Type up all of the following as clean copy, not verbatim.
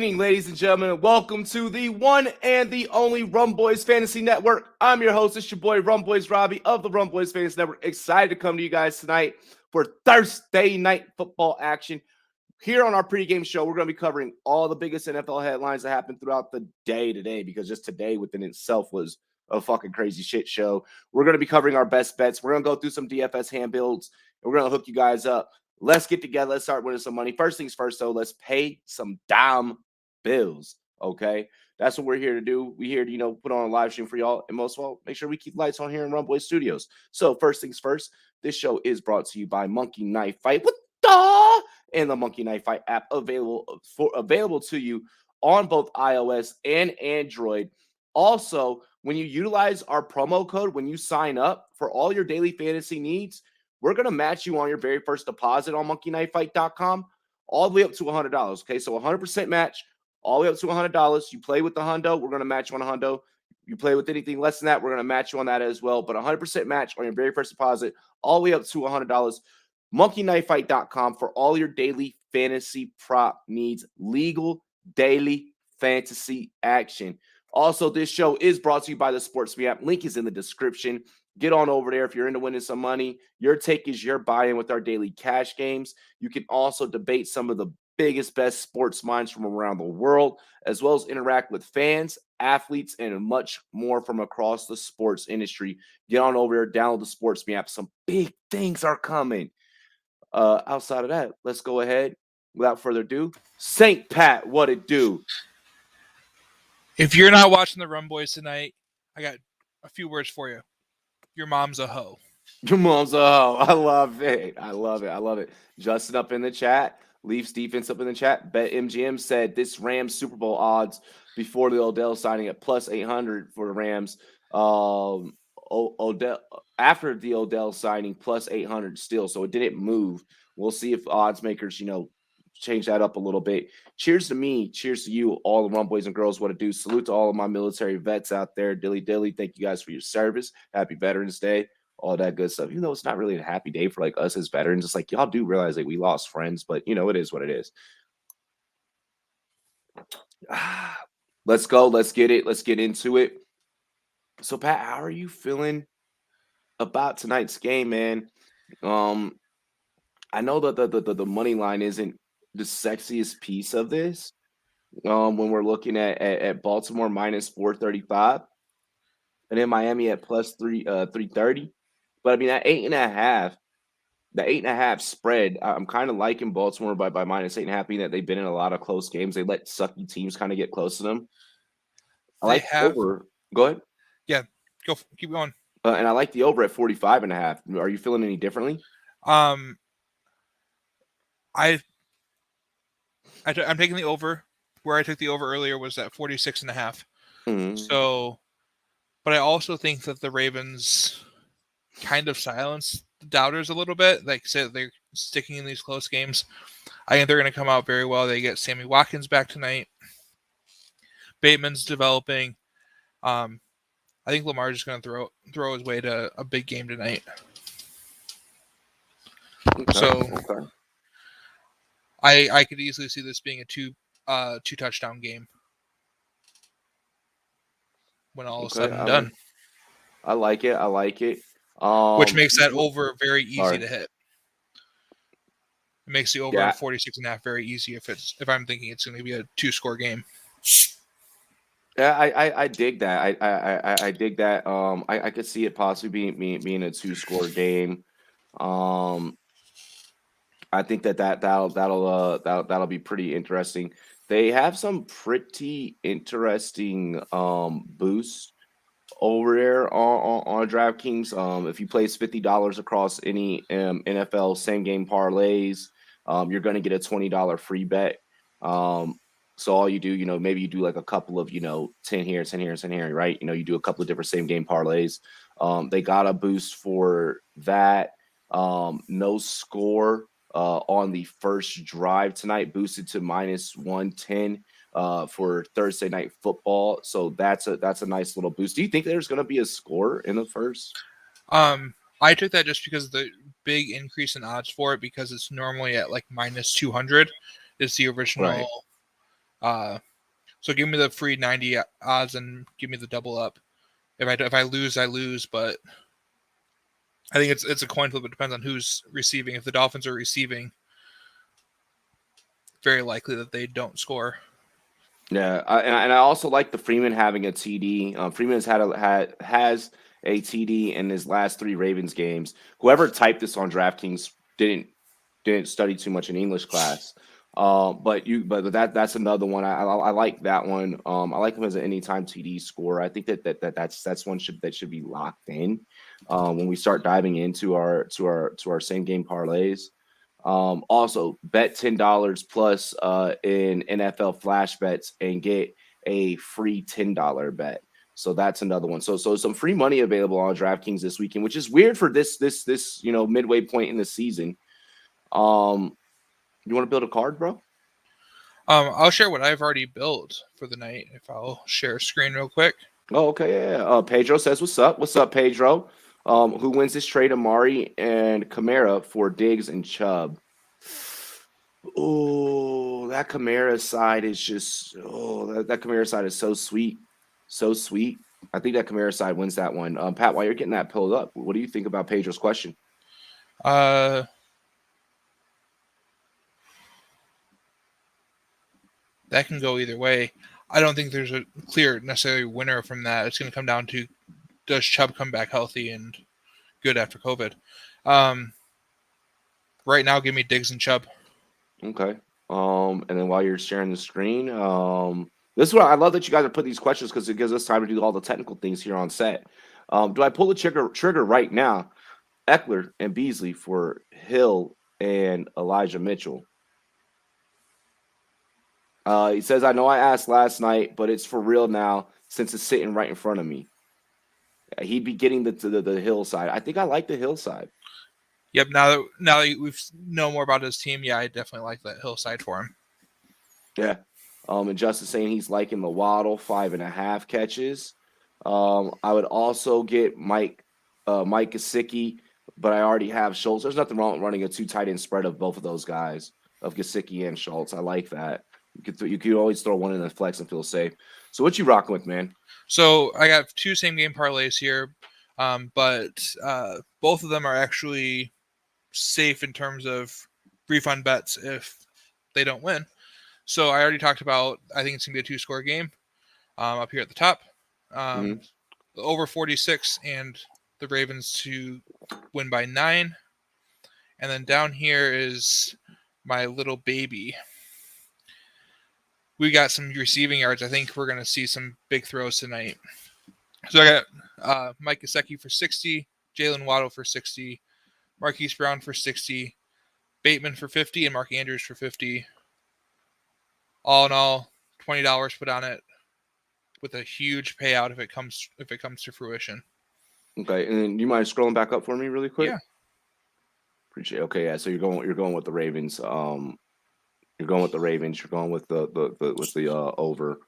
evening, ladies and gentlemen, and welcome to the one and the only Rumboyz Fantasy Network. I'm your host, it's your boy Rumboyz Robbie of the Rumboyz Fantasy Network. Excited to come to you guys tonight for Thursday night football action. Here on our pregame show, we're going to be covering all the biggest NFL headlines that happened throughout the day today, because just today within itself was a fucking crazy shit show. We're going to be covering our best bets. We're going to go through some DFS hand builds, and we're going to hook you guys up. Let's get together. Let's start winning some money. First things first, though, let's pay some damn bills, okay? That's what we're here to do. We're here to, put on a live stream for y'all, and most of all, make sure we keep lights on here in Rumboyz Studios. So first things first, this show is brought to you by Monkey Knife Fight. What the? And the Monkey Knife Fight app available to you on both iOS and Android. Also, when you utilize our promo code, when you sign up for all your daily fantasy needs, we're going to match you on your very first deposit on monkeyknifefight.com all the way up to $100. Okay, so 100% match all the way up to $100. You play with the hundo, we're going to match you on a hundo. You play with anything less than that, we're going to match you on that as well. But 100% match on your very first deposit all the way up to $100. monkeyknifefight.com for all your daily fantasy prop needs. Legal daily fantasy action. Also, this show is brought to you by the SportsMe app. Link is in the description. Get on over there if you're into winning some money. Your take is your buy-in with our daily cash games. You can also debate some of the biggest, best sports minds from around the world, as well as interact with fans, athletes, and much more from across the sports industry. Get on over there, download the SportsMe app. Some big things are coming. Outside of that, let's go ahead. Without further ado, St. Pat, what it do? If you're not watching the Rumboyz tonight, I got a few words for you. Your mom's a hoe. Your mom's a hoe. I love it. I love it. I love it. Justin up in the chat. Leafs defense up in the chat. BetMGM said this Rams Super Bowl odds before the Odell signing at plus 800 for the Rams. Odell after the Odell signing plus 800 still. So it didn't move. We'll see if odds makers, change that up a little bit. Cheers to me. Cheers to you, all the Rumboyz and girls. What it do. Salute to all of my military vets out there. Dilly. Thank you guys for your service. Happy Veterans Day. All that good stuff. Even though it's not really a happy day for like us as veterans, it's like y'all do realize that we lost friends, but it is what it is. Let's go. Let's get it. Let's get into it. So Pat, how are you feeling about tonight's game, man? I know that the money line isn't the sexiest piece of this. When we're looking at Baltimore minus 435, and then Miami at plus 330. But I mean that 8.5, the 8.5 spread, I'm kind of liking Baltimore by minus 8.5, being that they've been in a lot of close games. They let sucky teams kind of get close to them. I like over. Go ahead. Yeah, keep going. And I like the over at 45.5. Are you feeling any differently? I'm taking the over. Where I took the over earlier was at 46.5. Mm-hmm. So, but I also think that the Ravens kind of silence the doubters a little bit. Like I said, they're sticking in these close games. I think they're going to come out very well. They get Sammy Watkins back tonight. Bateman's developing. I think Lamar's just going to throw his way to a big game tonight. Okay. I could easily see this being a two touchdown game when all is said and done. I like it. Which makes that over very easy to hit. It makes the over 46.5 very easy if I'm thinking it's going to be a 2-score game. Yeah, I dig that. I dig that. I could see it possibly being a 2-score game. I think that'll be pretty interesting. They have some pretty interesting boosts over there on DraftKings. If you place $50 across any NFL same game parlays, you're going to get a $20 free bet. So all you do, maybe you do like a couple of, 10 here, 10 here, 10 here, right? You do a couple of different same game parlays. They got a boost for that. No score on the first drive tonight, boosted to minus 110 for Thursday night football. So that's a nice little boost. Do you think there's going to be a score in the first? I took that just because of the big increase in odds for it, because it's normally at like minus 200 is the original So give me the free 90 odds and give me the double up. If I lose, I lose. But I think it's a coin flip. It depends on who's receiving. If the Dolphins are receiving, very likely that they don't score. Yeah, and I also like the Freeman having a TD. Freeman has a TD in his last 3 Ravens games. Whoever typed this on DraftKings didn't study too much in English class. But that's another one. I like that one. I like him as an anytime TD scorer. I think that's one that should be locked in when we start diving into our same game parlays. Also bet $10 plus in NFL flash bets and get a free $10 bet. So that's another one. So some free money available on DraftKings this weekend, which is weird for this midway point in the season. You want to build a card, bro? I'll share what I've already built for the night. If I'll share a screen real quick. Oh, okay, yeah. Pedro says, "What's up? What's up, Pedro? Who wins this trade? Amari and Kamara for Diggs and Chubb." Oh, that Kamara side is just that Kamara side is so sweet, so sweet. I think that Kamara side wins that one. Pat, while you're getting that pulled up, what do you think about Pedro's question? That can go either way. I don't think there's a clear necessarily winner from that. It's going to come down to, does Chubb come back healthy and good after COVID? Right now, give me Diggs and Chubb. Okay. And then while you're sharing the screen, this is what I love that you guys are putting these questions because it gives us time to do all the technical things here on set. Do I pull the trigger right now? Eckler and Beasley for Hill and Elijah Mitchell. He says, "I know I asked last night, but it's for real now since it's sitting right in front of me." He'd be getting the Hill side. I think I like the Hill side. Yep. Now that we know more about his team, yeah, I definitely like that Hill side for him. Yeah. And Justin saying he's liking the Waddle 5.5 catches. I would also get Mike Gesicki, but I already have Schultz. There's nothing wrong with running a 2 tight end spread of both of those guys, of Gesicki and Schultz. I like that. You could always throw one in the flex and feel safe. So what you rocking with, man? So I got 2 same game parlays here, but both of them are actually safe in terms of refund bets if they don't win. So I already talked about, I think it's going to be a 2-score game up here at the top. Over 46 and the Ravens to win by 9. And then down here is my little baby. We got some receiving yards. I think we're going to see some big throws tonight. So I got Mike Gesicki for 60, Jalen Waddle for 60, Marquise Brown for 60, Bateman for 50, and Mark Andrews for 50. All in all, $20 put on it with a huge payout if it comes to fruition. Okay, and do you mind scrolling back up for me really quick? Yeah. Appreciate it. Okay, yeah. So you're going with the Ravens. You're going with the Ravens. You're going with the over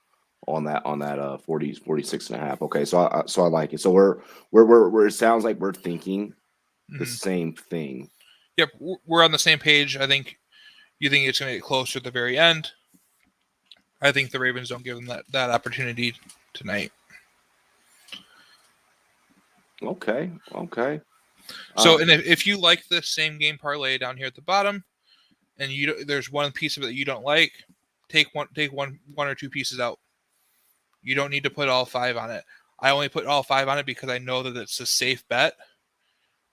on that 46.5. Okay, so I like it. So we're it sounds like we're thinking the same thing. Yep, we're on the same page. I think you think it's going to get closer at the very end. I think the Ravens don't give them that opportunity tonight. Okay. So, and if you like the same game parlay down here at the bottom, and there's one piece of it that you don't like, take one or 2 pieces out. You don't need to put all 5 on it. I only put all 5 on it because I know that it's a safe bet.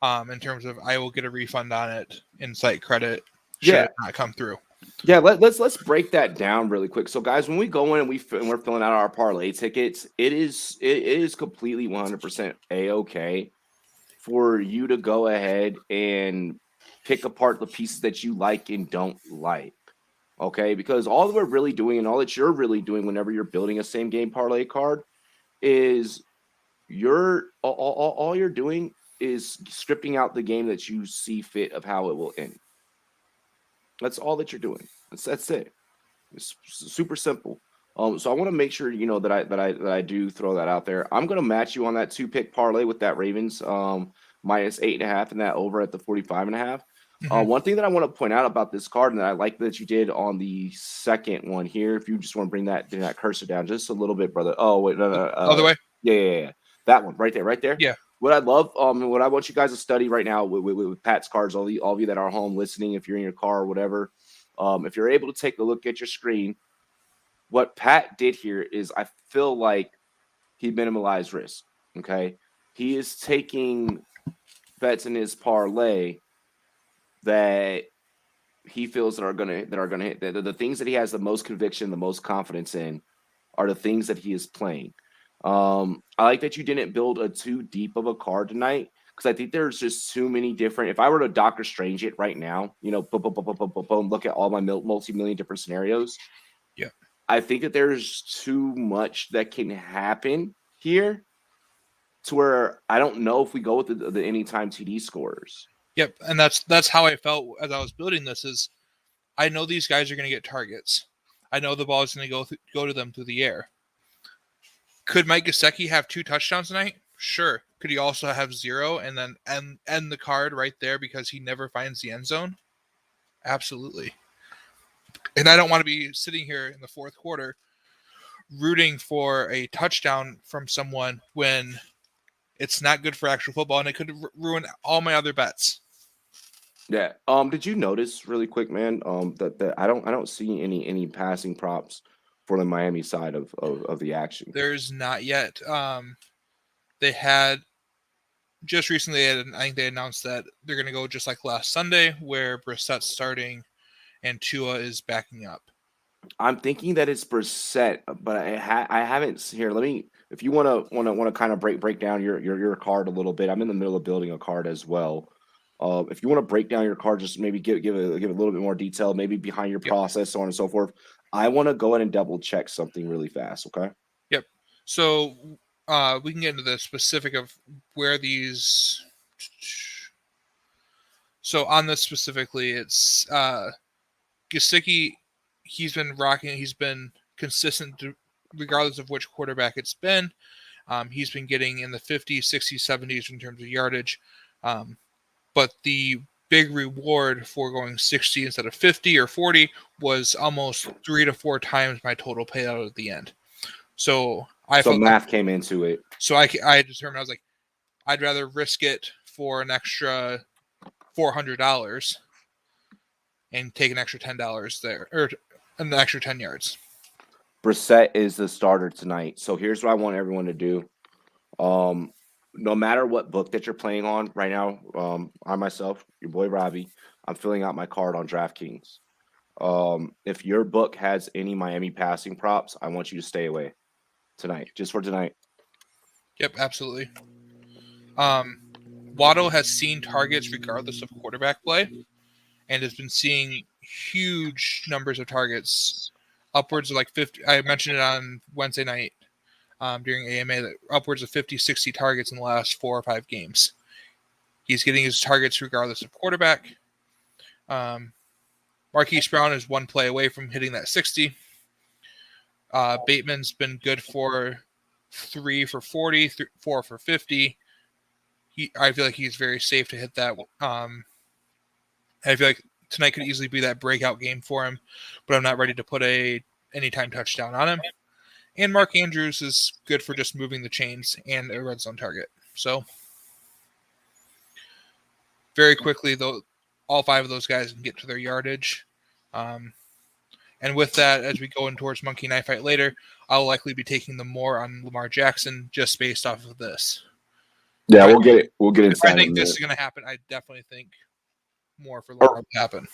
In terms of I will get a refund on it in site credit should it not come through. Yeah, let's break that down really quick. So, guys, when we go in and we're filling out our parlay tickets, it is completely 100% a-okay for you to go ahead and pick apart the pieces that you like and don't like. Okay, because all that we're really doing and all that you're really doing whenever you're building a same game parlay card is all you're doing is scripting out the game that you see fit of how it will end. That's all that you're doing. That's it. It's super simple. So I want to make sure that I do throw that out there. I'm going to match you on that 2-pick parlay with that Ravens minus 8.5 and that over at the 45.5. One thing that I want to point out about this card, and I like that you did on the second one here. If you just want to bring that cursor down just a little bit, brother. Oh wait, no. Other way. Yeah. That one right there. Yeah. What I love, what I want you guys to study right now with Pat's cards, all of you that are home listening, if you're in your car or whatever, if you're able to take a look at your screen, what Pat did here is I feel like he minimalized risk. Okay, he is taking bets in his parlay that he feels that are gonna hit. The things that he has the most conviction, the most confidence in, are the things that he is playing. I like that you didn't build a too deep of a card tonight, because I think there's just too many different. If I were to Doctor Strange it right now, boom, look at all my multi-million different scenarios. Yeah, I think that there's too much that can happen here, to where I don't know if we go with the anytime TD scorers. Yep, and that's how I felt as I was building this. Is I know these guys are going to get targets. I know the ball is going to go to them through the air. Could Mike Gesicki have 2 touchdowns tonight? Sure. Could he also have 0 and then end the card right there because he never finds the end zone? Absolutely. And I don't want to be sitting here in the fourth quarter rooting for a touchdown from someone when it's not good for actual football, and it could ruin all my other bets. Yeah. Did you notice really quick, man? That I don't see any passing props for the Miami side of the action. There's not yet. They had just recently. I think they announced that they're going to go just like last Sunday, where Brissett's starting and Tua is backing up. I'm thinking that it's Brissett, but I haven't here. Let me, if you want to kind of break down your card a little bit. I'm in the middle of building a card as well. If you want to break down your card, just maybe give a little bit more detail, maybe behind your process, so on and so forth. I want to go ahead and double check something really fast. Okay. Yep. So we can get into the specific of where these. So on this specifically, it's Gesicki. He's been rocking. He's been consistent regardless of which quarterback it's been. He's been getting in the 50s, 60s, 70s in terms of yardage. But the big reward for going 60 instead of 50 or 40 was almost 3 to 4 times my total payout at the end. So math came into it. So I determined, I was like, I'd rather risk it for an extra $400 and take an extra $10 there, or an extra 10 yards. Brissett is the starter tonight. So here's what I want everyone to do. No matter what book that you're playing on right now, I myself, your boy Robbie, I'm filling out my card on DraftKings. If your book has any Miami passing props, I want you to stay away tonight, just for tonight. Yep, absolutely. Waddle has seen targets regardless of quarterback play, and has been seeing huge numbers of targets, upwards of like 50. I mentioned it on Wednesday night during AMA, that upwards of 50, 60 targets in the last 4 or 5 games. He's getting his targets regardless of quarterback. Marquise Brown is 1 play away from hitting that 60. Bateman's been good for 3 for 40, 4 for 50. I feel like he's very safe to hit that. I feel like tonight could easily be that breakout game for him, but I'm not ready to put a anytime touchdown on him. And Mark Andrews is good for just moving the chains and a red zone target. So very quickly, though, all 5 of those guys can get to their yardage. And with that, as we go in towards Monkey Knife Fight later, I'll likely be taking them more on Lamar Jackson just based off of this. Yeah, we'll get into that. I think this is going to happen. I definitely think more for Lamar to happen.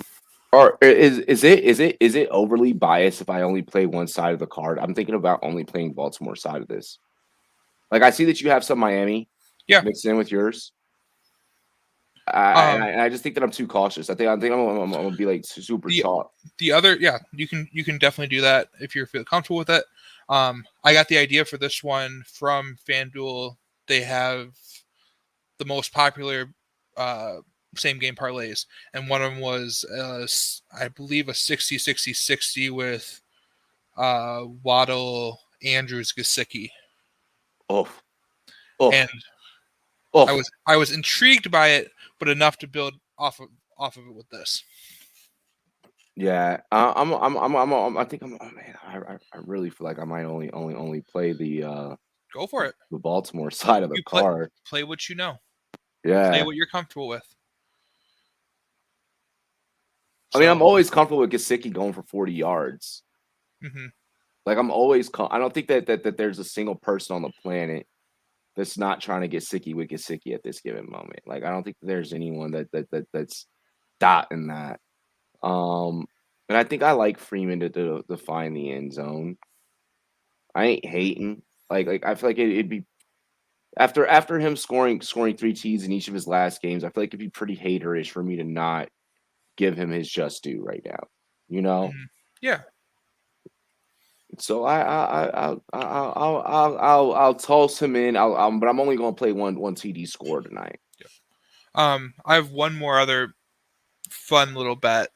Or is it overly biased if I only play one side of the card? I'm thinking about only playing Baltimore side of this. Like, I see that you have some Miami mixed in with yours. I just think that I'm too cautious. I think I'm gonna be like super short. The other, you can definitely do that if you feel comfortable with it. I got the idea for this one from FanDuel. They have the most popular same game parlays, and one of them was I believe a 60-60-60 with Waddle, Andrews, Gesicki. And I was intrigued by it, but enough to build off off of it with this. Yeah, I think I'm. Oh man, I really feel like I might only play the Go for it. the Baltimore side of the card. Play what you know. Yeah, Play what you're comfortable with. I mean, I'm always comfortable with Gesicki going for 40 yards. Mm-hmm. Like I'm always. I don't think that there's a single person on the planet that's not trying to get Gesicki with Gesicki at this given moment. Like I don't think there's anyone that's dotting that. And I think I like Freeman to find the end zone. I ain't hating. Like I feel like it'd be after him scoring 3 TDs in each of his last games. I feel like it'd be pretty haterish for me to not give him his just due right now. You know? Mm-hmm. Yeah. So I'll toss him in. But I'm only gonna play one TD score tonight. I have one more other fun little bet.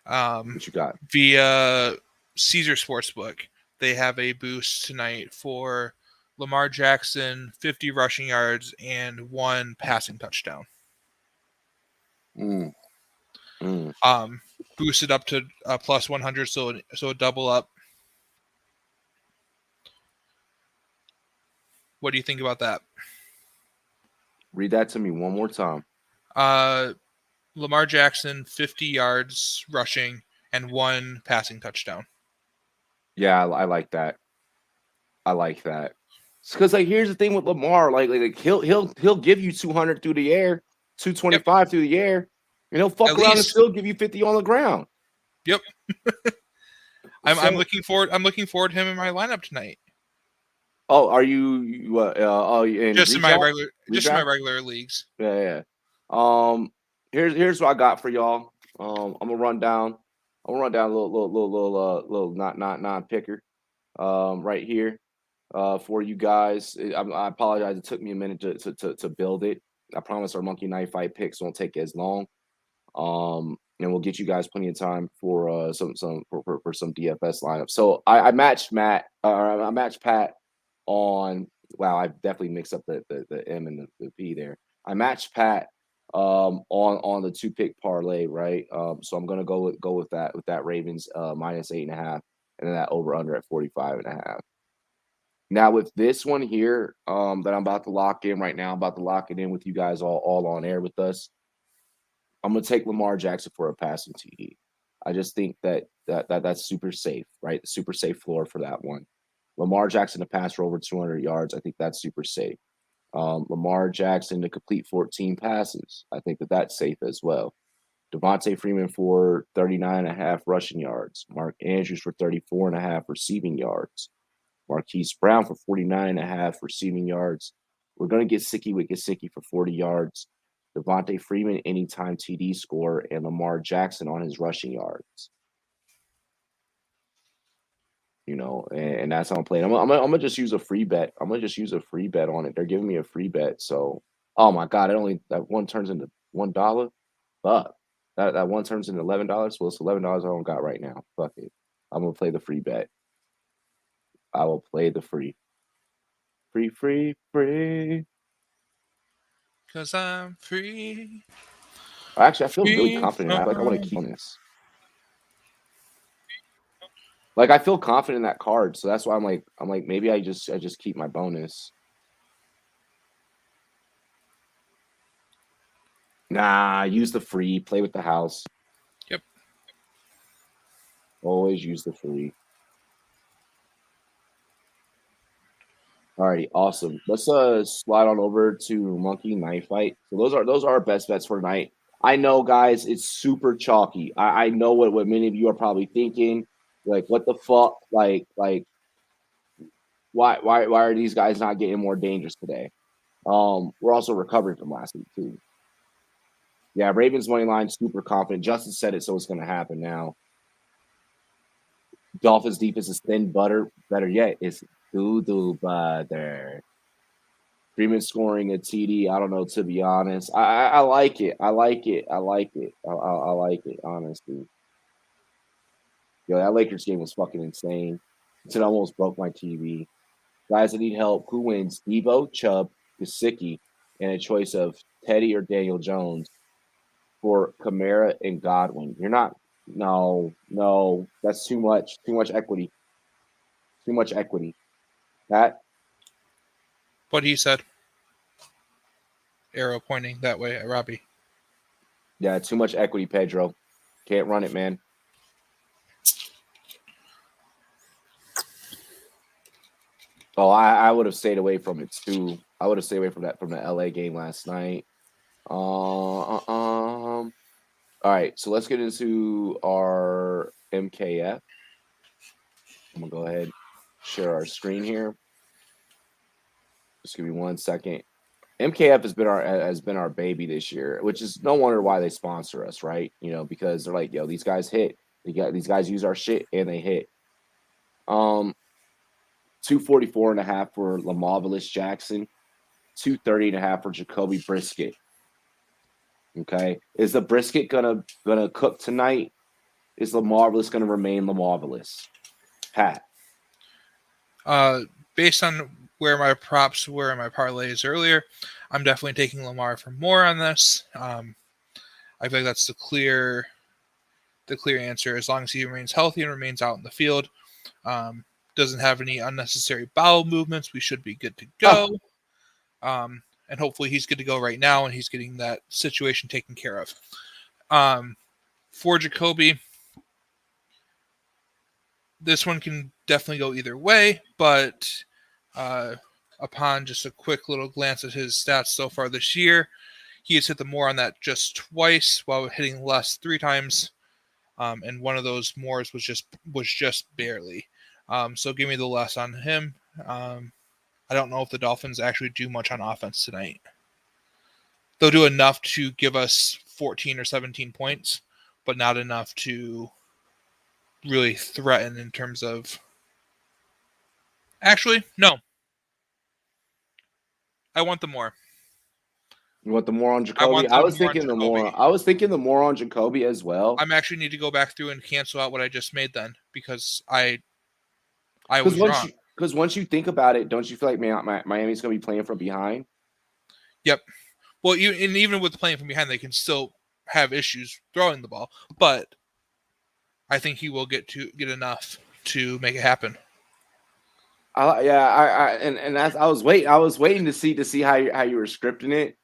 What you got? Via Caesar Sportsbook, they have a boost tonight for Lamar Jackson, 50 rushing yards and 1 passing touchdown. Boosted up to plus 100, so a double up. What do you think about that? Read that to me one more time. Lamar Jackson, 50 yards rushing and 1 passing touchdown. Yeah, I like that. I like that. Because like here's the thing with Lamar, like he'll give you 200 through the air, 225 through the air, and he'll fuck around and still give you 50 on the ground. Yep. I'm looking forward. I'm looking forward to him in my lineup tonight. Oh, are you? Just in my regular leagues. Yeah. Here's what I got for y'all. I'm gonna run down. I'm gonna run down a little non-picker. Right here. For you guys, I apologize. It took me a minute to build it. I promise our Monkey Knife Fight picks won't take as long. And we'll get you guys plenty of time for some DFS lineups. So I matched I matched Pat on. Wow, I definitely mixed up the M and the P there. I matched Pat on the 2-pick parlay, right? So I'm gonna go with that Ravens minus 8.5, and then that over under at 45.5. Now with this one here, that I'm about to lock in right now, I'm about to lock it in with you guys all on air with us. I'm gonna take Lamar Jackson for a passing TD. I just think that's super safe, right? The super safe floor for that one. Lamar Jackson to pass for over 200 yards. I think that's super safe. Lamar Jackson to complete 14 passes. I think that's safe as well. Devontae Freeman for 39.5 rushing yards. Mark Andrews for 34.5 receiving yards. Marquise Brown for 49.5 receiving yards. We're going to get Gesicki with Gesicki for 40 yards. Devontae Freeman anytime TD score, and Lamar Jackson on his rushing yards. You know, and that's how I'm playing. I'm gonna just use a free bet. I'm gonna just use a free bet on it. They're giving me a free bet. So, oh my god, that one turns into $1. Fuck. That one turns into $11. Well, it's $11 I don't got right now. Fuck it. I'm gonna play the free bet. I will play the free. Free. Because I'm free. Actually, I feel really confident. I want to keep on this. Like I feel confident in that card, so that's why I'm like maybe I just keep my bonus. Nah, use the free. Play with the house. Yep. Always use the free. All right, awesome. Let's slide on over to Monkey Knife Fight. So those are our best bets for tonight. I know, guys, it's super chalky. I know what many of you are probably thinking. Like, what the fuck? Like, why are these guys not getting more dangerous today? We're also recovering from last week too. Yeah, Ravens money line, super confident. Justin said it, so it's going to happen now. Dolphins defense is thin butter. Better yet, it's doo butter. Freeman scoring a TD. I don't know, to be honest. I like it. I like it, honestly. Yo, that Lakers game was fucking insane. It almost broke my TV. Guys that need help, who wins? Debo, Chubb, Gesicki, and a choice of Teddy or Daniel Jones. for Kamara and Godwin. You're not. No, that's too much. Too much equity. Too much equity. That. What he said. Arrow pointing that way at Robbie. Yeah, too much equity, Pedro. Can't run it, man. Oh, I would have stayed away from it too. I would have stayed away from that from the LA game last night. All right, so let's get into our MKF. I'm gonna go ahead and share our screen here. Just give me 1 second. MKF has been our baby this year, which is no wonder why they sponsor us, right? You know, because they're like, yo, these guys hit. These guys use our shit and they hit. 244.5 for Lamarvelous Jackson, 230.5 for Jacoby Brisket. Okay, is the brisket gonna cook tonight? Is Lamarvelous gonna remain Lamarvelous? Pat. Based on where my props were in my parlays earlier, I'm definitely taking Lamar for more on this. I feel like that's the clear answer. As long as he remains healthy and remains out in the field, doesn't have any unnecessary bowel movements, we should be good to go. And hopefully he's good to go right now, and he's getting that situation taken care of. For Jacoby, this one can definitely go either way, but upon just a quick little glance at his stats so far this year, he has hit the more on that just twice, while hitting less 3 times, and one of those mores was just barely. So give me the less on him. I don't know if the Dolphins actually do much on offense tonight. They'll do enough to give us 14 or 17 points, but not enough to really threaten in terms of... Actually, no. I want the more. You want the more on Jacoby? I was thinking the more on Jacoby as well. I'm actually need to go back through and cancel out what I just made then, because I was wrong. Because once you think about it, don't you feel like Miami's going to be playing from behind? Yep. Well, even with playing from behind, they can still have issues throwing the ball, but I think he will get enough to make it happen. I was waiting to see how you were scripting it.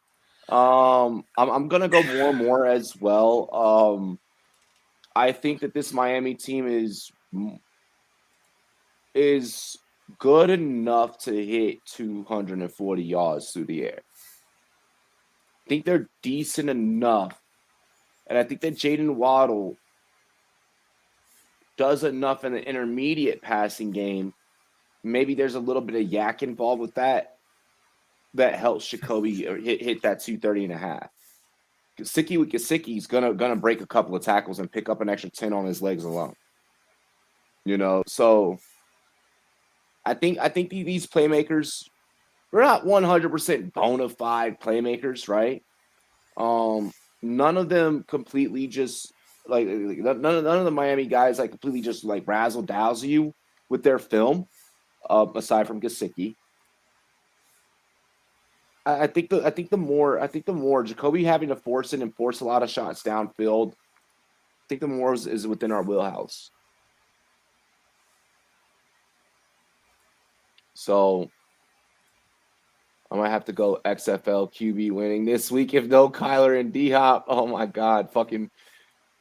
I'm gonna go more and more as well. I think that this Miami team is good enough to hit 240 yards through the air. I think they're decent enough, and I think that Jaden Waddle does enough in the intermediate passing game. Maybe there's a little bit of yak involved with that helps Jacoby hit that 230.5. Gesicki's gonna break a couple of tackles and pick up an extra 10 on his legs alone. You know, so I think these playmakers, they're not 100% bona fide playmakers, right? None of them completely just none of the Miami guys completely just razzle dazzle you with their film, aside from Gesicki. I think the more Jacoby having to force it and force a lot of shots downfield, I think the more is within our wheelhouse. So I might have to go XFL QB winning this week if no Kyler and D-Hop. Oh my God, fucking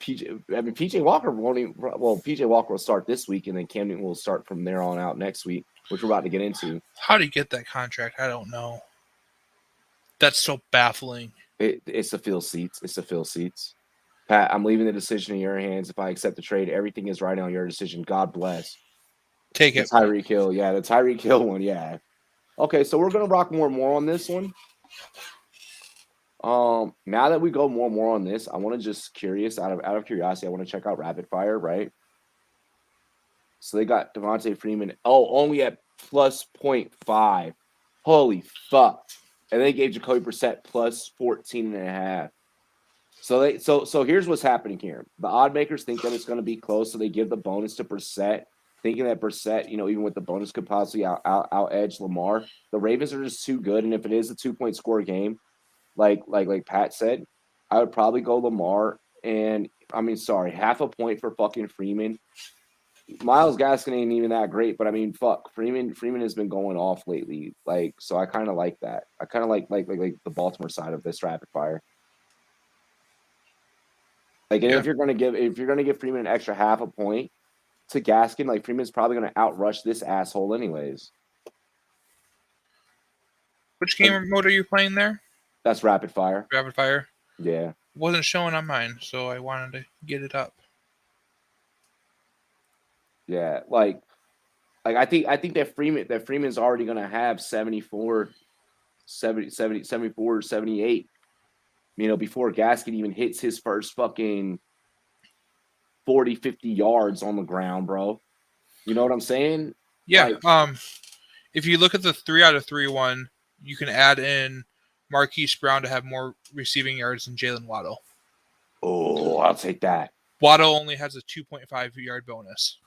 PJ Walker won't even. Well, PJ Walker will start this week, and then Cam Newton will start from there on out next week, which we're about to get into. How do you get that contract? I don't know. That's so baffling. It's the field seats. It's the field seats. Pat, I'm leaving the decision in your hands. If I accept the trade, everything is riding on your decision. God bless. Take it. Tyreek Hill. Yeah, the Tyreek Hill one. Yeah. Okay, so we're going to rock more and more on this one. Now that we go more and more on this, I want to just out of curiosity, I want to check out Rapid Fire, right? So they got Devontae Freeman. Oh, only at plus 0.5. Holy fuck. And they gave Jacoby Brissett plus 14.5. So here's what's happening here. The odd makers think that it's going to be close, so they give the bonus to Brissett, thinking that Brissett, even with the bonus, could possibly out edge Lamar. The Ravens are just too good, and if it is a 2-point score game, like Pat said, I would probably go Lamar, and half a point for fucking Freeman. Myles Gaskin ain't even that great, but I mean, fuck, Freeman has been going off lately. Like, so I kind of like that. I kind of like the Baltimore side of this rapid fire. Like, and if you're gonna give Freeman an extra half a point to Gaskin, like Freeman's probably gonna outrush this asshole anyways. Which game mode are you playing there? That's rapid fire. Rapid fire. Yeah. Wasn't showing on mine, so I wanted to get it up. Yeah, like I think that Freeman's already gonna have 74, 70, 70, 74, 78. Before Gaskin even hits his first fucking 40, 50 yards on the ground, bro. You know what I'm saying? Yeah. If you look at the 3 out of 3 one, you can add in Marquise Brown to have more receiving yards than Jalen Waddle. Oh, I'll take that. Waddle only has a 2.5 yard bonus.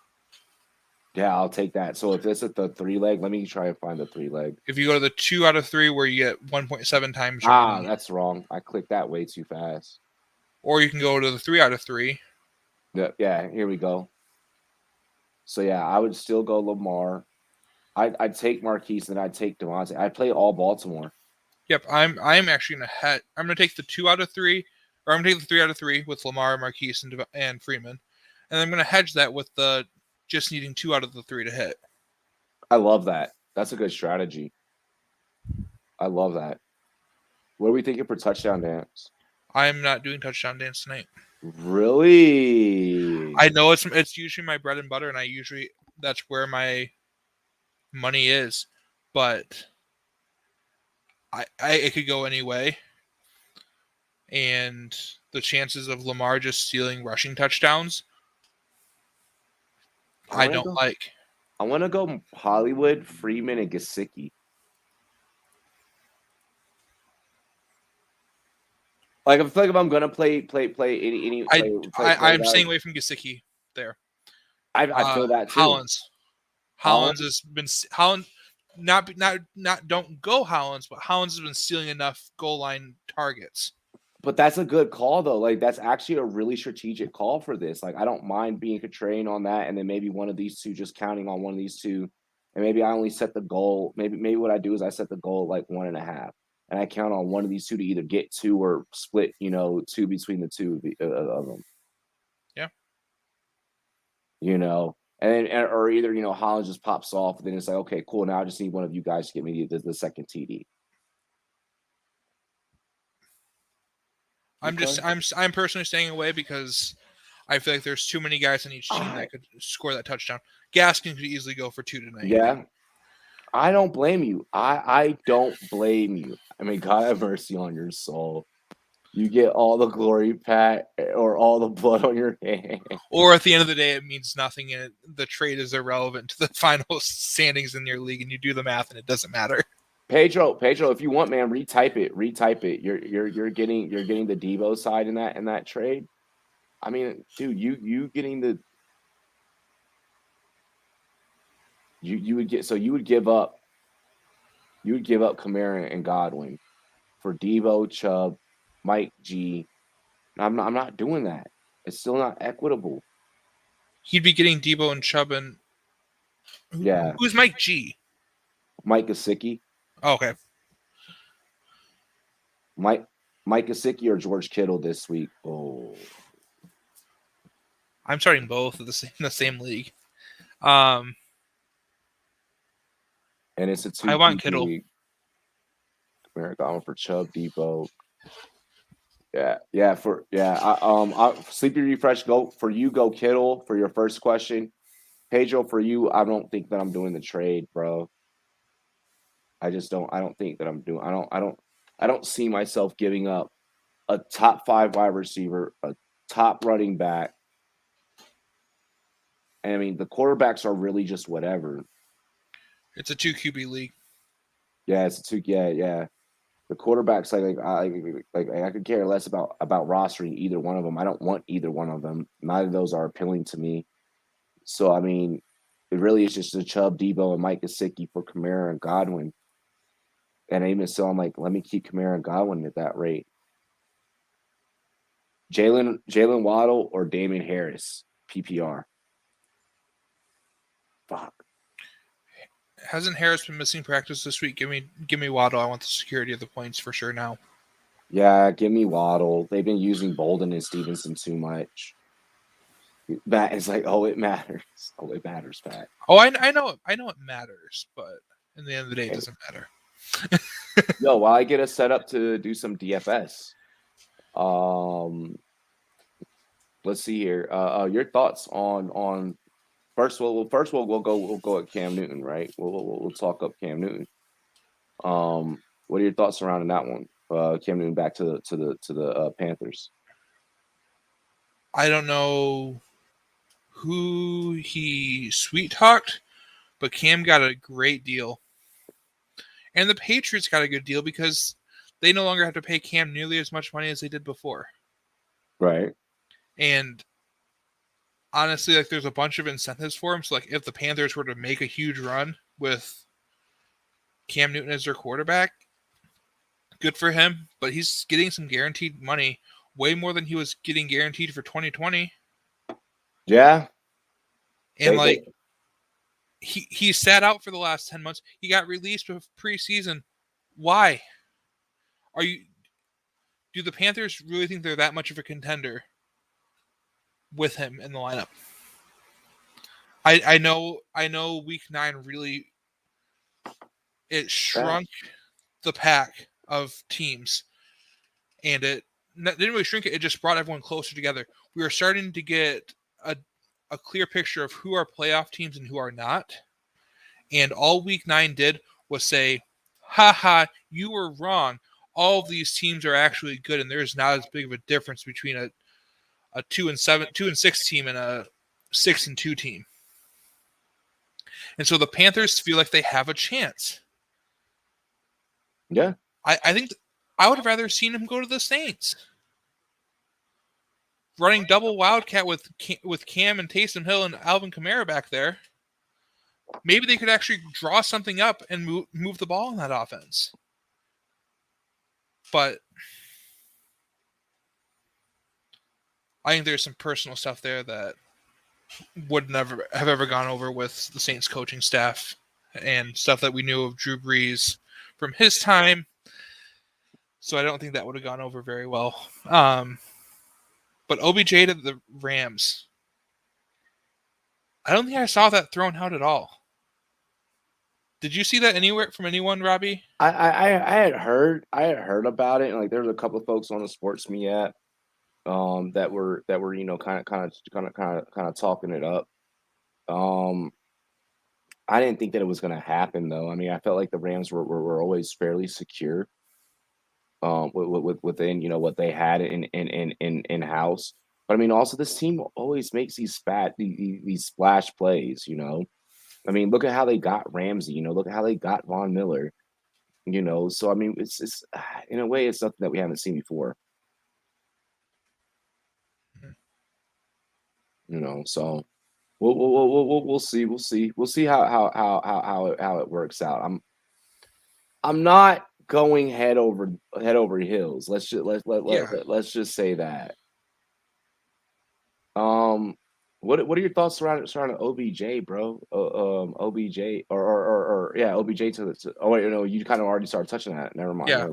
Yeah, I'll take that. So if it's at the 3 leg, let me try and find the 3 leg. If you go to the 2 out of 3 where you get 1.7 times. That's wrong. I clicked that way too fast. Or you can go to the 3 out of 3. Yeah, here we go. So yeah, I would still go Lamar. I'd take Marquise and I'd take Devontae. I'd play all Baltimore. Yep, I'm actually I'm gonna take the 2 out of 3, or I'm gonna take the 3 out of 3 with Lamar, Marquise, and Freeman, and I'm gonna hedge that with the just needing 2 out of the 3 to hit. I love that. That's a good strategy. I love that. What are we thinking for touchdown dance? I'm not doing touchdown dance tonight. Really? I know it's usually my bread and butter, and that's where my money is, but it could go any way, and the chances of Lamar just stealing rushing touchdowns, I don't like. I want to go Hollywood, Freeman, and Gesicki. Like I feel like if I'm gonna play any. I'm staying away from Gesicki there. I feel that too. Hollins has been not don't go Hollins, but Hollins has been stealing enough goal line targets. But that's a good call though. Like that's actually a really strategic call for this. Like I don't mind being contrarian on that, and then maybe one of these two, just counting on one of these two, and maybe I only set the goal. Maybe what I do is I set the goal like 1.5. And I count on one of these two to either get 2 or split, 2 between the two of them. Yeah. Or either, Holland just pops off. And then it's like, okay, cool. Now I just need one of you guys to get me the second TD. I'm personally staying away because I feel like there's too many guys on each team that could score that touchdown. Gaskin could easily go for 2 tonight. Yeah. I don't blame you. I don't blame you. I mean, God have mercy on your soul. You get all the glory, Pat, or all the blood on your hand. Or at the end of the day, it means nothing, and the trade is irrelevant to the final standings in your league, and you do the math, and it doesn't matter. Pedro, if you want, man, retype it. You're getting the Devo side in that trade. I mean, dude, you getting the. You would give up Kamara and Godwin for Devo, Chubb, Mike G. I'm not doing that. It's still not equitable. He'd be getting Devo and Chubb and Who's Mike G? Mike Gesicki. Oh, okay. Mike Gesicki or George Kittle this week. Oh. I'm starting both in the same league. And it's a 2. I want Kittle. Kamara Godwin for Chubb, Debo. Sleepy refresh. Go Kittle for your first question. Pedro, for you, I don't think that I'm doing the trade, bro. I don't think that I'm doing. I don't see myself giving up a top 5 wide receiver, a top running back. And I mean, the quarterbacks are really just whatever. It's a 2 QB league. Yeah, it's a 2. Yeah. The quarterbacks, I could care less about rostering either one of them. I don't want either one of them. Neither of those are appealing to me. So I mean, it really is just a Chubb, Debo, and Mike Gesicki for Kamara and Godwin. And even still, I'm like, let me keep Kamara and Godwin at that rate. Jalen Waddle or Damian Harris, PPR. Fuck. Hasn't Harris been missing practice this week? Give me Waddle. I want the security of the points for sure now. Yeah, give me Waddle. They've been using Bolden and Stevenson too much. That is like, it matters. Oh, it matters, Pat. Oh, I know it matters, but in the end of the day, it doesn't matter. Yo, while I get us set up to do some DFS, let's see here. Your thoughts on first. We'll go at Cam Newton, right? We'll talk up Cam Newton. What are your thoughts surrounding that one? Cam Newton back to the Panthers. I don't know who he sweet talked, but Cam got a great deal. And the Patriots got a good deal because they no longer have to pay Cam nearly as much money as they did before. Right. And honestly, like, there's a bunch of incentives for him. So, like, if the Panthers were to make a huge run with Cam Newton as their quarterback, good for him. But he's getting some guaranteed money, way more than he was getting guaranteed for 2020. Yeah. And, like, he sat out for the last 10 months. He got released with preseason. Why? Do the Panthers really think they're that much of a contender with him in the lineup? I know week 9 really it shrunk the pack of teams, and it didn't really shrink it. It just brought everyone closer together. We were starting to get a clear picture of who are playoff teams and who are not. And all week 9 did was say, haha, you were wrong. All of these teams are actually good, and there's not as big of a difference between a 2-6 team and a 6-2 team. And so the Panthers feel like they have a chance. Yeah. I think I would have rather seen him go to the Saints. Running double wildcat with Cam and Taysom Hill and Alvin Kamara back there. Maybe they could actually draw something up and move the ball in that offense. But I think there's some personal stuff there that would never have ever gone over with the Saints coaching staff, and stuff that we knew of Drew Brees from his time. So I don't think that would have gone over very well. But OBJ to the Rams, I don't think I saw that thrown out at all. Did you see that anywhere from anyone, Robbie? I had heard about it, and like there's a couple of folks on the SportsMe app that were kind of talking it up. I didn't think that it was going to happen though. I mean, I felt like the Rams were always fairly secure within what they had in house. But I mean, also this team always makes these splash plays. I mean, look at how they got Ramsey. Look at how they got Von Miller. So I mean, it's in a way, it's something that we haven't seen before. So we'll see. We'll see how it works out. I'm not going head over heels. Let's just say that. What are your thoughts surrounding OBJ, bro? OBJ or OBJ to oh wait, no, you kind of already started touching that. Never mind. Yeah.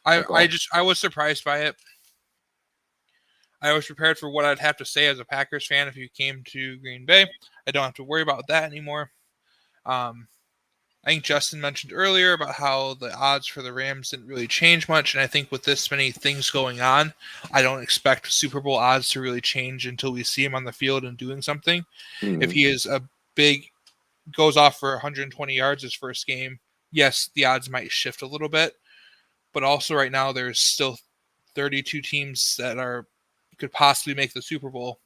I was surprised by it. I was prepared for what I'd have to say as a Packers fan if you came to Green Bay. I don't have to worry about that anymore. I think Justin mentioned earlier about how the odds for the Rams didn't really change much, and I think with this many things going on, I don't expect Super Bowl odds to really change until we see him on the field and doing something. Mm-hmm. If he is goes off for 120 yards his first game, yes, the odds might shift a little bit, but also right now there's still 32 teams that could possibly make the Super Bowl.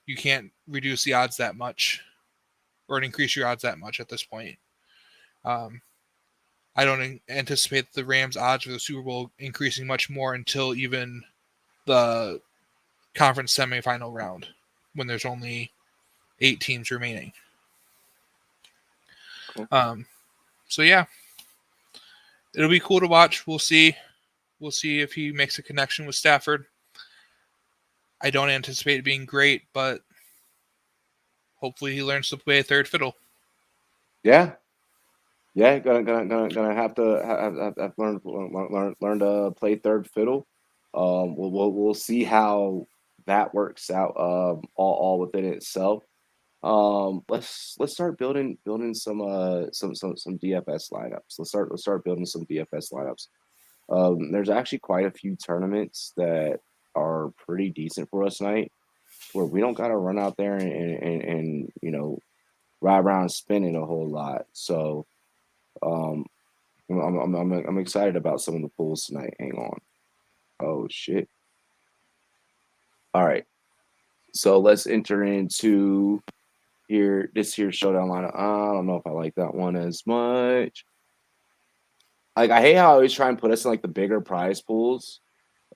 You can't reduce the odds that much or increase your odds that much at this point. I don't anticipate the Rams' odds for the Super Bowl increasing much more until even the conference semifinal round, when there's only 8 teams remaining. Cool. So yeah, it'll be cool to watch. We'll see if he makes a connection with Stafford. I don't anticipate it being great, but hopefully he learns to play a third fiddle. Yeah. Yeah, gonna have to learn to play third fiddle. We'll see how that works out. All within itself. Let's start building some DFS lineups. Let's start building some DFS lineups. There's actually quite a few tournaments that are pretty decent for us tonight, where we don't gotta run out there and ride around spinning a whole lot. So um, I'm excited about some of the pools tonight. Hang on. Oh shit. All right. So let's enter into this here showdown lineup. I don't know if I like that one as much. Like I hate how I always try and put us in like the bigger prize pools.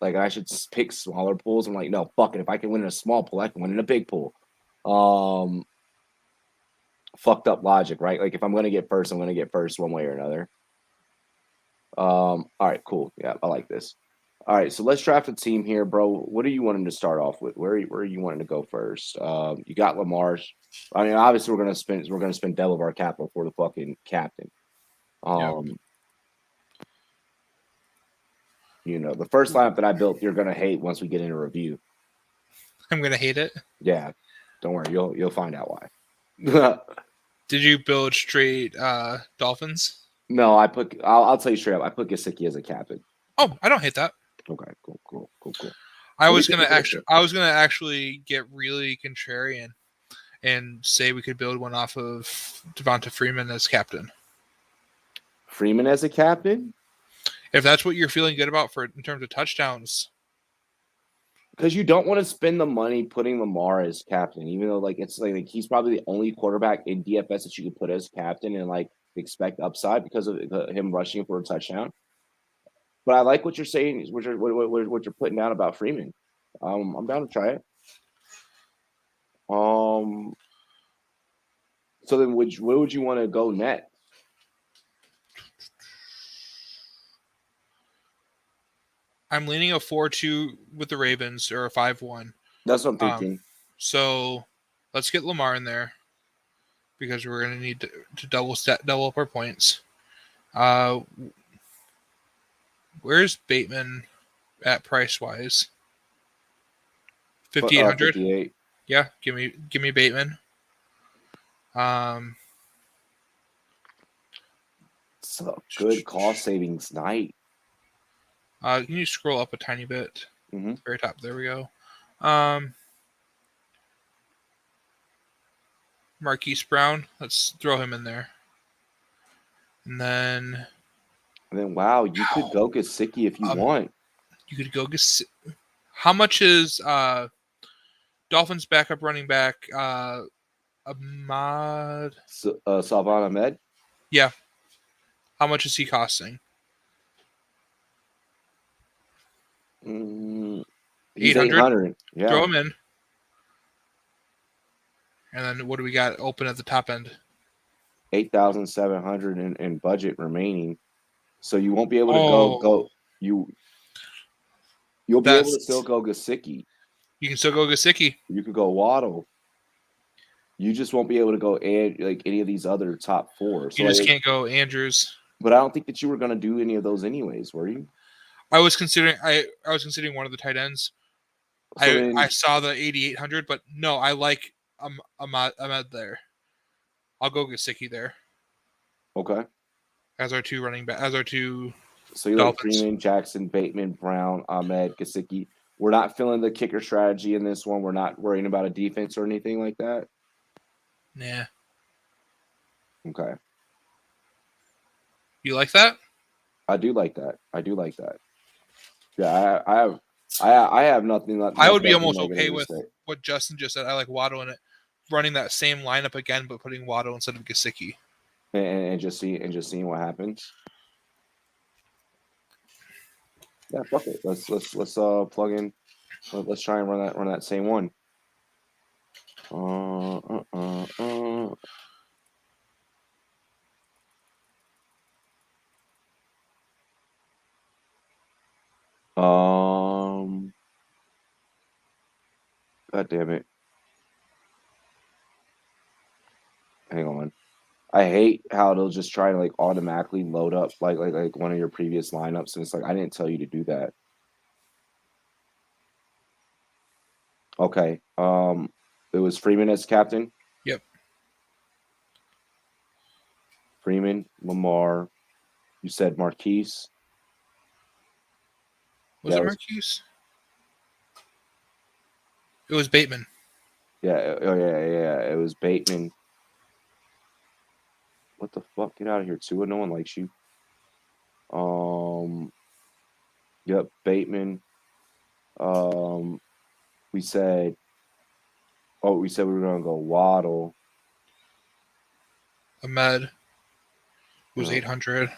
Like I should pick smaller pools. I'm like, no, fuck it. If I can win in a small pool, I can win in a big pool. Fucked up logic, right? Like if I'm gonna get first, I'm gonna get first one way or another. All right, cool. Yeah, I like this. All right, so let's draft a team here, bro. What are you wanting to start off with? Where are you wanting to go first? You got Lamar's. I mean, obviously we're gonna spend double of our capital for the fucking captain. Yep. The first lineup that I built, you're gonna hate once we get into review. I'm gonna hate it. Yeah, don't worry, you'll find out why. Did you build straight Dolphins? No, I'll tell you straight up. I put Gesicki as a captain. Oh, I don't hate that. Okay, cool. I was gonna actually get really contrarian and say we could build one off of Devonta Freeman as captain. Freeman as a captain? If that's what you're feeling good about in terms of touchdowns. Because you don't want to spend the money putting Lamar as captain, even though it's like he's probably the only quarterback in DFS that you could put as captain and expect upside because of him rushing for a touchdown. But I like what you're saying, what you're putting down about Freeman. I'm down to try it. So then, where would you want to go next? I'm leaning a 4-2 with the Ravens or a 5-1. That's what I'm thinking. So let's get Lamar in there because we're going to need to double up our points. Where's Bateman at price wise? 5,800. 58. Yeah, give me Bateman. It's a good cost savings night. Can you scroll up a tiny bit? Mm-hmm. Very top. There we go. Marquise Brown. Let's throw him in there. And then Wow, you could go Gesicki if you want. You could go Gesicki. How much is Dolphins backup running back Ahmad? Salvan Ahmed? Yeah. How much is he costing? 800. Yeah. Throw him in. And then what do we got open at the top end? 8,700 in budget remaining. So you won't be able to go. You'll be able to still go Gesicki. You can still go Gesicki. You could go Waddle. You just won't be able to go any of these other top four. So you just can't go Andrews. But I don't think that you were going to do any of those anyways, were you? I was considering one of the tight ends. So I saw the 8,800, but no, I like Ahmad there. I'll go Gesicki there. Okay. As our two running back, as our two. So you like Freeman, Jackson, Bateman, Brown, Ahmed, Gesicki. We're not feeling the kicker strategy in this one. We're not worrying about a defense or anything like that. Nah. Okay. You like that? I do like that. Yeah, I have nothing. I would be almost okay with what Justin just said. I like Waddle in it, running that same lineup again, but putting Waddle instead of Gesicki. And just seeing what happens. Yeah, fuck it. Let's plug in. Let's try and run that same one. God damn it. Hang on. I hate how they'll just try to like automatically load up like one of your previous lineups, and it's like I didn't tell you to do that. Okay. It was Freeman as captain. Yep. Freeman, Lamar. You said Marquise. Was it Marquise? It was Bateman. Yeah. Oh yeah. It was Bateman. What the fuck? Get out of here, Tua. No one likes you. Yep, Bateman. We said we were gonna go Waddle. Ahmed was 800.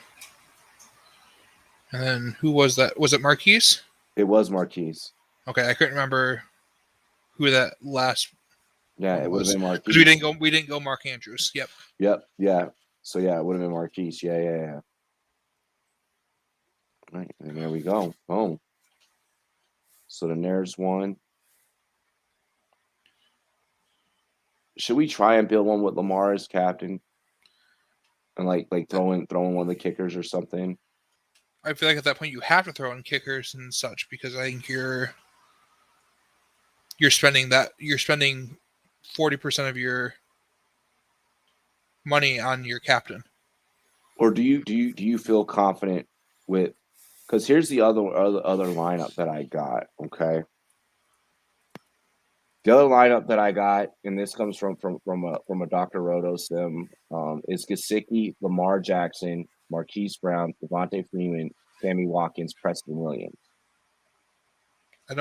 And then who was that? Was it Marquise? It was Marquise. Okay, I couldn't remember who that last. Yeah, it would have been Marquise. Because we didn't go Mark Andrews. Yep. Yeah. So yeah, it would have been Marquise. Yeah. Right, and there we go. Boom. So then there's one. Should we try and build one with Lamar as captain? And like throwing one of the kickers or something? I feel like at that point you have to throw in kickers and such because I think you're spending 40% of your money on your captain. Or do you feel confident with? Because here's the other lineup that I got. Okay, the other lineup that I got, and this comes from a Dr. Roto sim, is Gesicki, Lamar Jackson, Marquise Brown, Devontae Freeman, Sammy Watkins, Preston Williams. I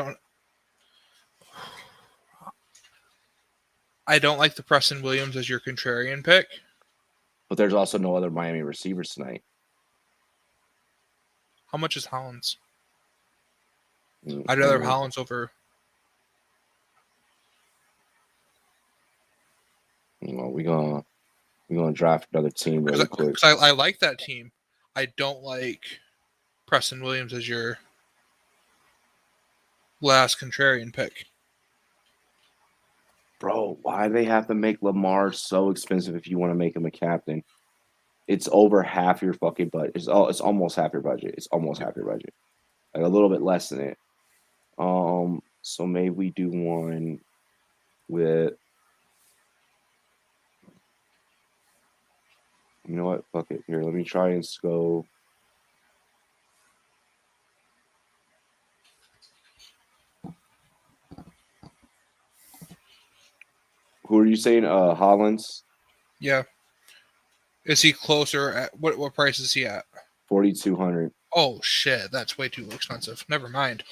don't like the Preston Williams as your contrarian pick. But there's also no other Miami receivers tonight. How much is Hollins? I'd rather have Hollins over. We're gonna draft another team really quick. Because I like that team. I don't like Preston Williams as your last contrarian pick. Bro, why do they have to make Lamar so expensive if you want to make him a captain? It's over half your fucking budget. It's almost half your budget. It's almost half your budget. Like a little bit less than it. So maybe we do one with, you know what? Fuck it. Here, let me try and go. Who are you saying? Hollins? Yeah. Is he closer at what price is he at? 4,200. Oh shit, that's way too expensive. Never mind.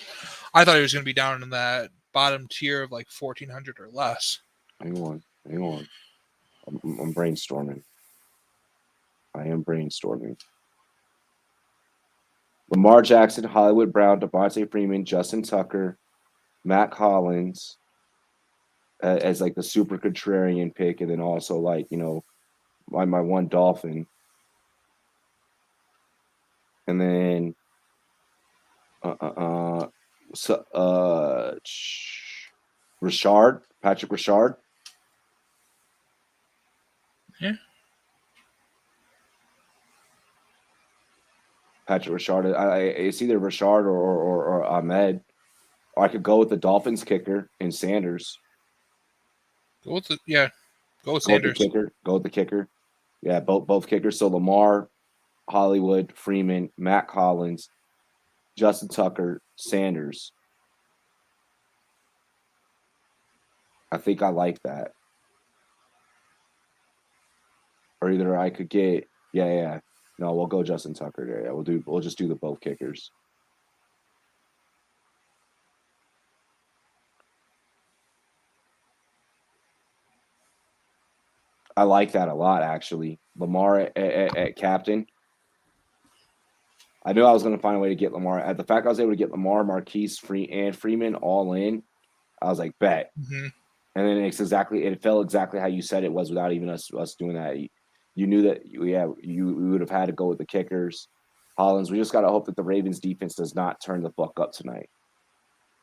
I thought he was going to be down in that bottom tier of like 1,400 or less. Hang on. I'm brainstorming. I am brainstorming. Lamar Jackson, Hollywood Brown, Devontae Freeman, Justin Tucker, Matt Collins as like the super contrarian pick, and then also like, you know, my one Dolphin. And then Patrick Rashard. Yeah. Patrick Rashard. It's either Rashard or Ahmed. Or I could go with the Dolphins kicker and Sanders. Go with Sanders. Go with the kicker. Yeah, both kickers. So Lamar, Hollywood, Freeman, Matt Collins, Justin Tucker, Sanders. I think I like that. Or either I could get No, we'll go Justin Tucker there. Yeah, we'll just do the both kickers. I like that a lot, actually. Lamar at captain. I knew I was going to find a way to get Lamar. At the fact I was able to get Lamar, Marquise, and Freeman all in, I was like, bet. Mm-hmm. And then it felt exactly how you said it was without even us doing that. You knew that, we would have had to go with the kickers. Hollins, we just got to hope that the Ravens defense does not turn the fuck up tonight.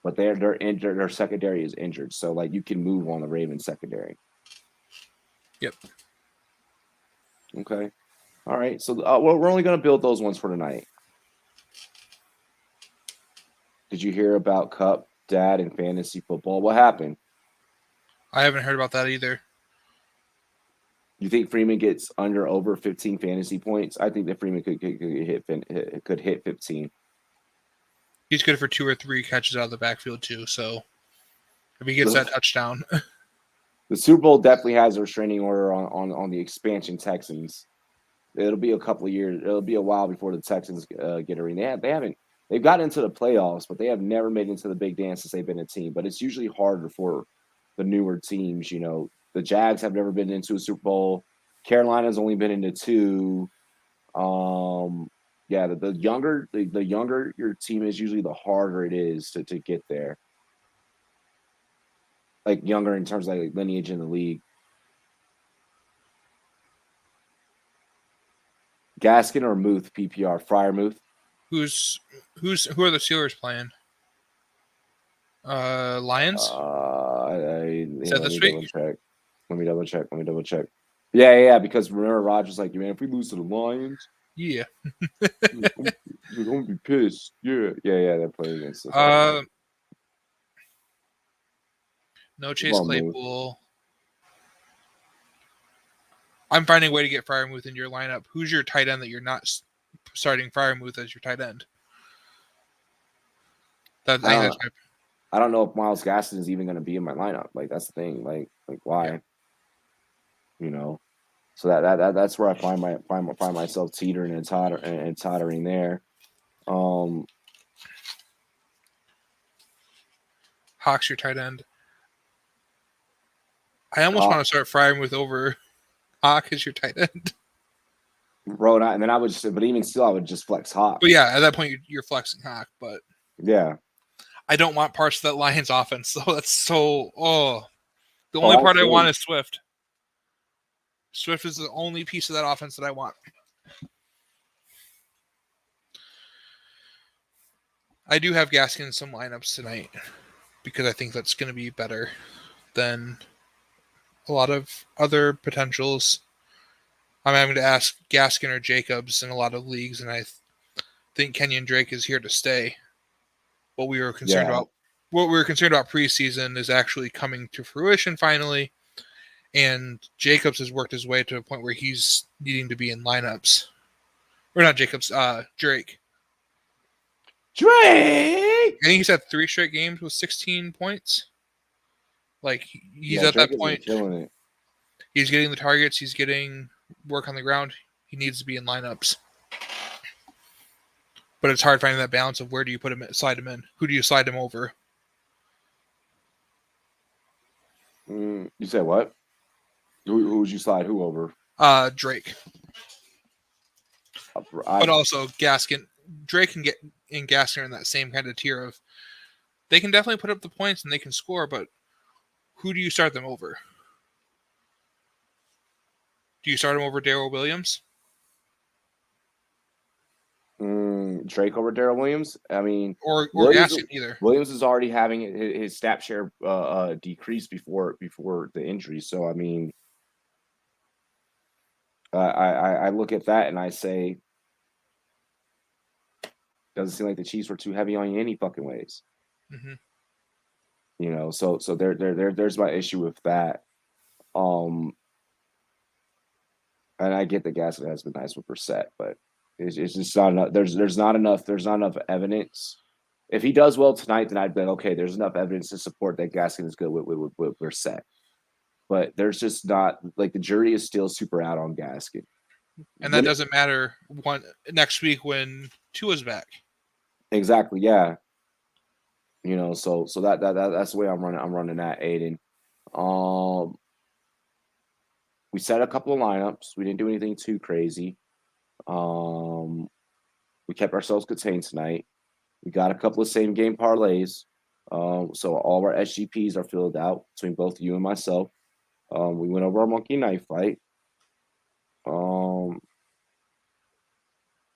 but they're injured. Their secondary is injured, so like you can move on the Ravens secondary. Yep. Okay. All right. So we're only going to build those ones for tonight. Did you hear about Cup, Dad, and fantasy football? What happened? I haven't heard about that either. You think Freeman gets over 15 fantasy points? I think that Freeman could hit 15. He's good for 2 or 3 catches out of the backfield too. So if he gets that touchdown, the Super Bowl definitely has a restraining order on the expansion Texans. It'll be a couple of years. It'll be a while before the Texans get a ring. They've gotten into the playoffs, but they have never made it into the big dance since they've been a team. But it's usually harder for the newer teams. You know, the Jags have never been into a Super Bowl. Carolina's only been into 2. Yeah, the younger your team is, usually the harder it is to get there. Like younger in terms of like lineage in the league. Gaskin or Muth PPR? Fryermuth. who are the Steelers playing? Lions? Is that this week? Let me double check. Yeah, because remember Rodgers like, man, if we lose to the Lions, Yeah. we're gonna be pissed. Yeah, they're playing against us. No Chase Claypool. I'm finding a way to get Fryermuth in your lineup. Who's your tight end that you're not starting Fryermuth as your tight end? I don't know if Myles Gaskin is even going to be in my lineup. Like that's the thing. Like why? Yeah. You know, so that's where I find myself teetering and tottering there. Hawk's your tight end. I almost want to start Fryermuth over Hawk as your tight end. Bro, and then I would just, but even still, I would just flex Hawk. But yeah, at that point, you're flexing Hawk. But yeah, I don't want parts of that Lions offense. So that's so. The only part I want is Swift. Swift is the only piece of that offense that I want. I do have Gaskin in some lineups tonight because I think that's going to be better than a lot of other potentials. I'm having to ask Gaskin or Jacobs in a lot of leagues, and I think Kenyon Drake is here to stay. What we were concerned about preseason is actually coming to fruition finally, and Jacobs has worked his way to a point where he's needing to be in lineups. Or not Jacobs, Drake. I think he's had 3 straight games with 16 points. Like he's at that point. Killing it. He's getting the targets. He's getting work on the ground. He needs to be in lineups. But it's hard finding that balance of where do you put him, slide him in? Who do you slide him over? You said what? Who would you slide who over? Drake. But also Gaskin. Drake can get in Gaskin in that same kind of tier of they can definitely put up the points and they can score, but who do you start them over? Do you start him over Darrell Williams? Drake over Darrell Williams? I mean, or Gaskin either. Williams is already having his snap share decrease before the injury. So I mean, I look at that and I say, doesn't seem like the Chiefs were too heavy on you any fucking ways. Mm-hmm. You know, so there's my issue with that. And I get that Gaskin has been nice with Brissett, but it's just not enough. There's not enough evidence. If he does well tonight, then I'd be like, okay, there's enough evidence to support that Gaskin is good with Brissett. But there's just not, like, the jury is still super out on Gaskin. And that doesn't matter next week when Tua's back. Exactly, yeah. You know, so that's the way I'm running that, Aiden. We set a couple of lineups. We didn't do anything too crazy. We kept ourselves contained tonight. We got a couple of same game parlays. So all of our SGPs are filled out between both you and myself. We went over our monkey knife fight.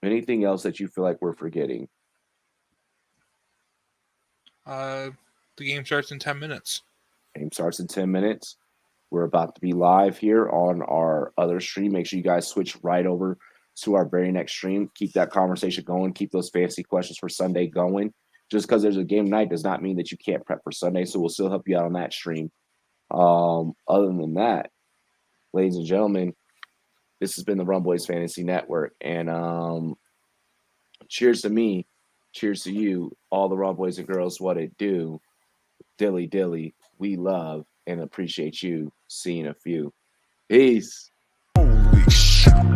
Anything else that you feel like we're forgetting? The game starts in 10 minutes. Game starts in 10 minutes. We're about to be live here on our other stream. Make sure you guys switch right over to our very next stream. Keep that conversation going. Keep those fantasy questions for Sunday going. Just because there's a game night does not mean that you can't prep for Sunday, so we'll still help you out on that stream. Other than that, ladies and gentlemen, this has been the Rumboyz Fantasy Network. And cheers to me. Cheers to you, all the Rumboys and girls, what it do. Dilly dilly, we love and appreciate you seeing a few. Peace. Holy shit.